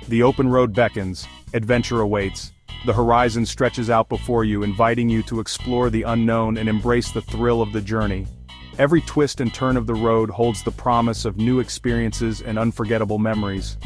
The open road beckons, adventure awaits. The horizon stretches out before you, inviting you to explore the unknown and embrace the thrill of the journey. Every twist and turn of the road holds the promise of new experiences and unforgettable memories.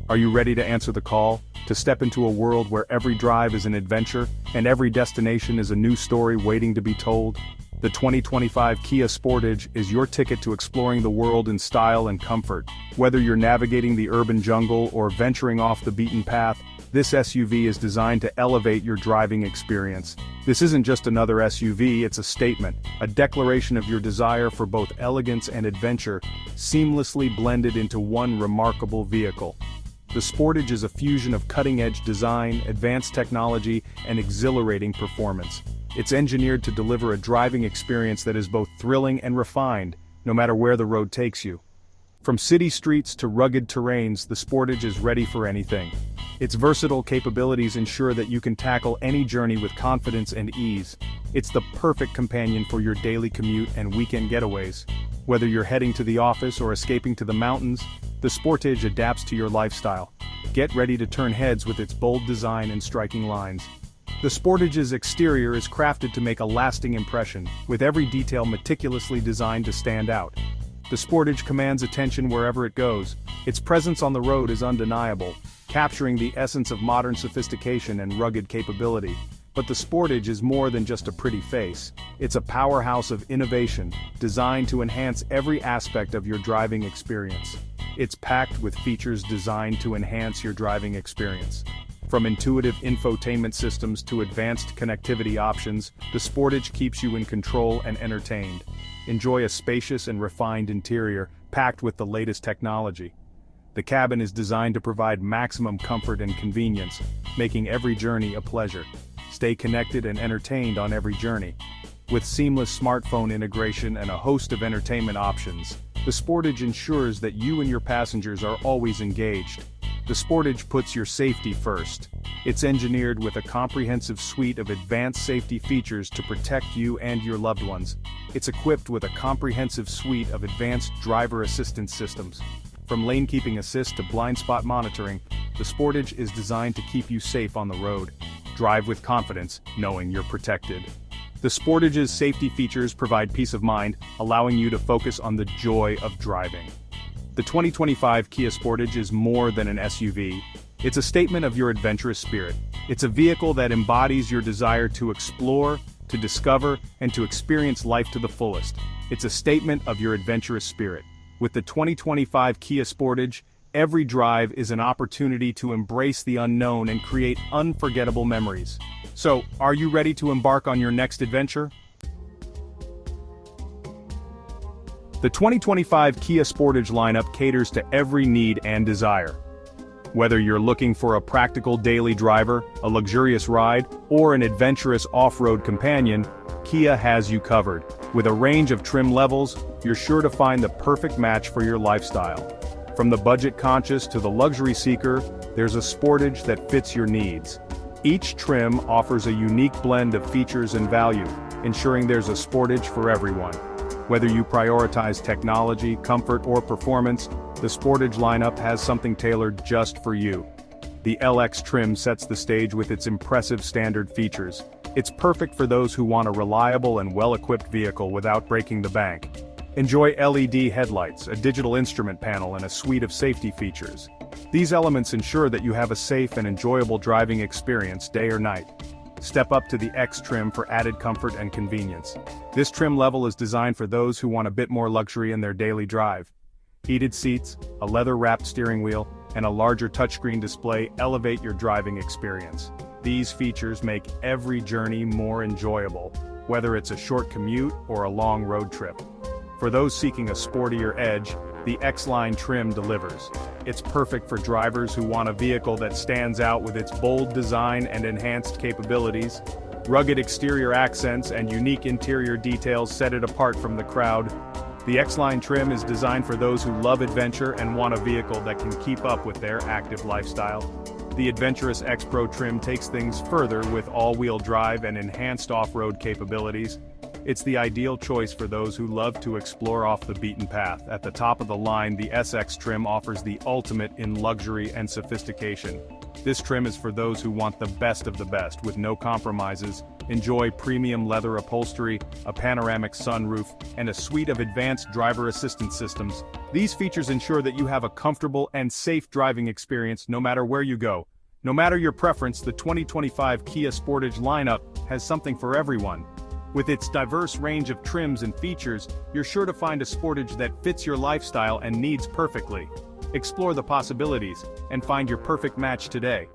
Are you ready to answer the call, to step into a world where every drive is an adventure, and every destination is a new story waiting to be told? The 2025 Kia Sportage is your ticket to exploring the world in style and comfort. Whether you're navigating the urban jungle or venturing off the beaten path, this SUV is designed to elevate your driving experience. This isn't just another SUV, it's a statement, a declaration of your desire for both elegance and adventure, seamlessly blended into one remarkable vehicle. The Sportage is a fusion of cutting-edge design, advanced technology, and exhilarating performance. It's engineered to deliver a driving experience that is both thrilling and refined, no matter where the road takes you. From city streets to rugged terrains, the Sportage is ready for anything. Its versatile capabilities ensure that you can tackle any journey with confidence and ease. It's the perfect companion for your daily commute and weekend getaways. Whether you're heading to the office or escaping to the mountains, the Sportage adapts to your lifestyle. Get ready to turn heads with its bold design and striking lines. The Sportage's exterior is crafted to make a lasting impression, with every detail meticulously designed to stand out. The Sportage commands attention wherever it goes. Its presence on the road is undeniable, capturing the essence of modern sophistication and rugged capability. But the Sportage is more than just a pretty face. It's a powerhouse of innovation, designed to enhance every aspect of your driving experience. It's packed with features designed to enhance your driving experience. From intuitive infotainment systems to advanced connectivity options, the Sportage keeps you in control and entertained. Enjoy a spacious and refined interior, packed with the latest technology. The cabin is designed to provide maximum comfort and convenience, making every journey a pleasure. Stay connected and entertained on every journey. With seamless smartphone integration and a host of entertainment options, the Sportage ensures that you and your passengers are always engaged. The Sportage puts your safety first. It's engineered with a comprehensive suite of advanced safety features to protect you and your loved ones. It's equipped with a comprehensive suite of advanced driver assistance systems. From lane keeping assist to blind spot monitoring, the Sportage is designed to keep you safe on the road. Drive with confidence, knowing you're protected. The Sportage's safety features provide peace of mind, allowing you to focus on the joy of driving. The 2025 Kia Sportage is more than an SUV. It's a statement of your adventurous spirit. It's a vehicle that embodies your desire to explore, to discover, and to experience life to the fullest. It's a statement of your adventurous spirit. With the 2025 Kia Sportage, every drive is an opportunity to embrace the unknown and create unforgettable memories. So, are you ready to embark on your next adventure? The 2025 Kia Sportage lineup caters to every need and desire. Whether you're looking for a practical daily driver, a luxurious ride, or an adventurous off-road companion, Kia has you covered. With a range of trim levels, you're sure to find the perfect match for your lifestyle. From the budget-conscious to the luxury seeker, there's a Sportage that fits your needs. Each trim offers a unique blend of features and value, ensuring there's a Sportage for everyone. Whether you prioritize technology, comfort, or performance, the Sportage lineup has something tailored just for you. The LX trim sets the stage with its impressive standard features. It's perfect for those who want a reliable and well-equipped vehicle without breaking the bank. Enjoy LED headlights, a digital instrument panel, and a suite of safety features. These elements ensure that you have a safe and enjoyable driving experience day or night. Step up to the X trim for added comfort and convenience. This trim level is designed for those who want a bit more luxury in their daily drive. Heated seats, a leather-wrapped steering wheel, and a larger touchscreen display elevate your driving experience. These features make every journey more enjoyable, whether it's a short commute or a long road trip. For those seeking a sportier edge, the X-Line trim delivers. It's perfect for drivers who want a vehicle that stands out with its bold design and enhanced capabilities. Rugged exterior accents and unique interior details set it apart from the crowd. The X-Line trim is designed for those who love adventure and want a vehicle that can keep up with their active lifestyle. The adventurous X-Pro trim takes things further with all-wheel drive and enhanced off-road capabilities. It's the ideal choice for those who love to explore off the beaten path. At the top of the line, the SX trim offers the ultimate in luxury and sophistication. This trim is for those who want the best of the best, with no compromises. Enjoy premium leather upholstery, a panoramic sunroof, and a suite of advanced driver assistance systems. These features ensure that you have a comfortable and safe driving experience no matter where you go. No matter your preference, the 2025 Kia Sportage lineup has something for everyone. With its diverse range of trims and features, you're sure to find a Sportage that fits your lifestyle and needs perfectly. Explore the possibilities and find your perfect match today.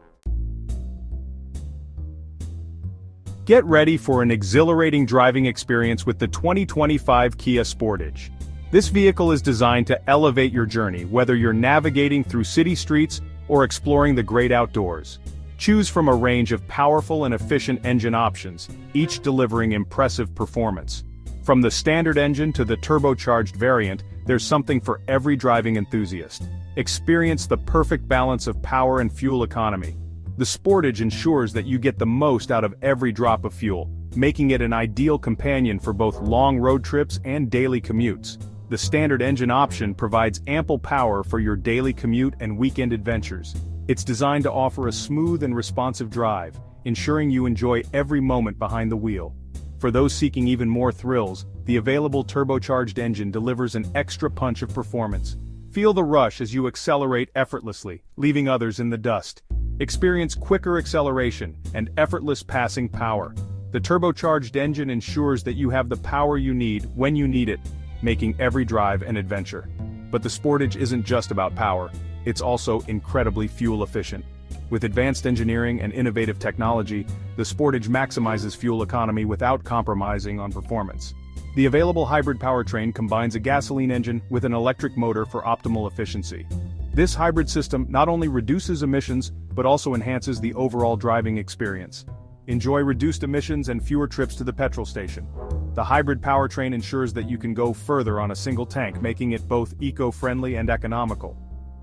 Get ready for an exhilarating driving experience with the 2025 Kia Sportage. This vehicle is designed to elevate your journey, whether you're navigating through city streets or exploring the great outdoors. Choose from a range of powerful and efficient engine options, each delivering impressive performance. From the standard engine to the turbocharged variant, there's something for every driving enthusiast. Experience the perfect balance of power and fuel economy. The Sportage ensures that you get the most out of every drop of fuel, making it an ideal companion for both long road trips and daily commutes. The standard engine option provides ample power for your daily commute and weekend adventures. It's designed to offer a smooth and responsive drive, ensuring you enjoy every moment behind the wheel. For those seeking even more thrills, the available turbocharged engine delivers an extra punch of performance. Feel the rush as you accelerate effortlessly, leaving others in the dust. Experience quicker acceleration and effortless passing power. The turbocharged engine ensures that you have the power you need when you need it, making every drive an adventure. But the Sportage isn't just about power, it's also incredibly fuel efficient. With advanced engineering and innovative technology, the Sportage maximizes fuel economy without compromising on performance. The available hybrid powertrain combines a gasoline engine with an electric motor for optimal efficiency. This hybrid system not only reduces emissions, but also enhances the overall driving experience. Enjoy reduced emissions and fewer trips to the petrol station. The hybrid powertrain ensures that you can go further on a single tank, making it both eco-friendly and economical.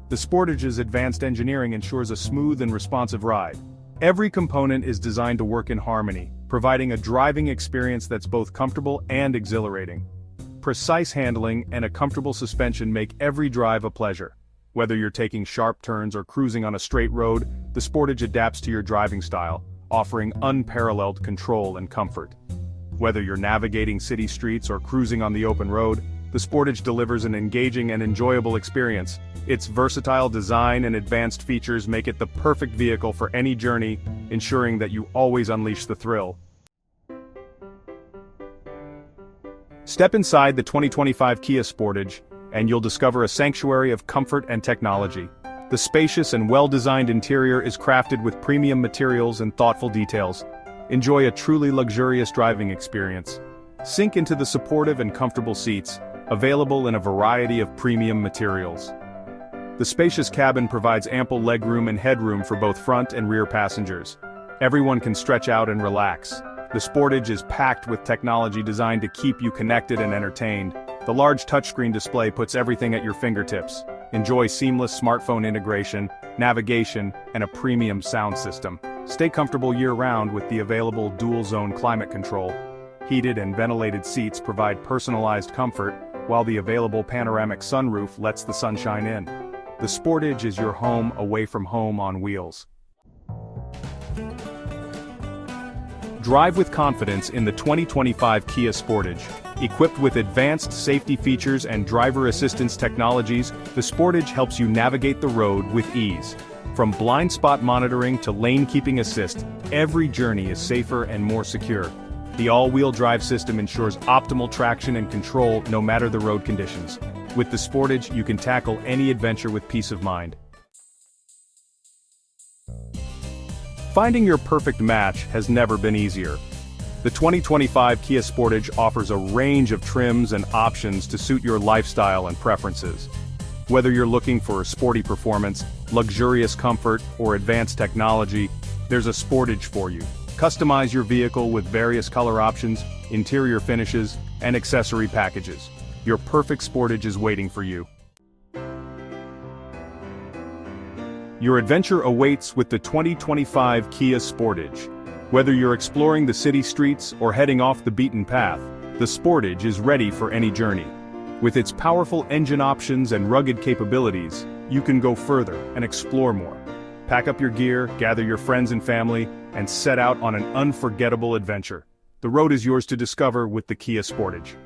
The Sportage's advanced engineering ensures a smooth and responsive ride. Every component is designed to work in harmony, providing a driving experience that's both comfortable and exhilarating. Precise handling and a comfortable suspension make every drive a pleasure. Whether you're taking sharp turns or cruising on a straight road, the Sportage adapts to your driving style, offering unparalleled control and comfort. Whether you're navigating city streets or cruising on the open road, the Sportage delivers an engaging and enjoyable experience. Its versatile design and advanced features make it the perfect vehicle for any journey, ensuring that you always unleash the thrill. Step inside the 2025 Kia Sportage, and you'll discover a sanctuary of comfort and technology. The spacious and well-designed interior is crafted with premium materials and thoughtful details. Enjoy a truly luxurious driving experience. Sink into the supportive and comfortable seats, available in a variety of premium materials. The spacious cabin provides ample legroom and headroom for both front and rear passengers. Everyone can stretch out and relax. The Sportage is packed with technology designed to keep you connected and entertained. The large touchscreen display puts everything at your fingertips. Enjoy seamless smartphone integration, navigation, and a premium sound system. Stay comfortable year-round with the available dual-zone climate control. Heated and ventilated seats provide personalized comfort, while the available panoramic sunroof lets the sunshine in. The Sportage is your home away from home on wheels. Drive with confidence in the 2025 Kia Sportage. Equipped with advanced safety features and driver assistance technologies, the Sportage helps you navigate the road with ease. From blind spot monitoring to lane keeping assist, every journey is safer and more secure. The all-wheel drive system ensures optimal traction and control no matter the road conditions. With the Sportage, you can tackle any adventure with peace of mind. Finding your perfect match has never been easier. The 2025 Kia Sportage offers a range of trims and options to suit your lifestyle and preferences. Whether you're looking for sporty performance, luxurious comfort, or advanced technology, there's a Sportage for you. Customize your vehicle with various color options, interior finishes, and accessory packages. Your perfect Sportage is waiting for you. Your adventure awaits with the 2025 Kia Sportage. Whether you're exploring the city streets or heading off the beaten path, The Sportage is ready for any journey. With its powerful engine options and rugged capabilities, you can go further and explore more. Pack up your gear, gather your friends and family, and set out on an unforgettable adventure. The road is yours to discover with the Kia Sportage.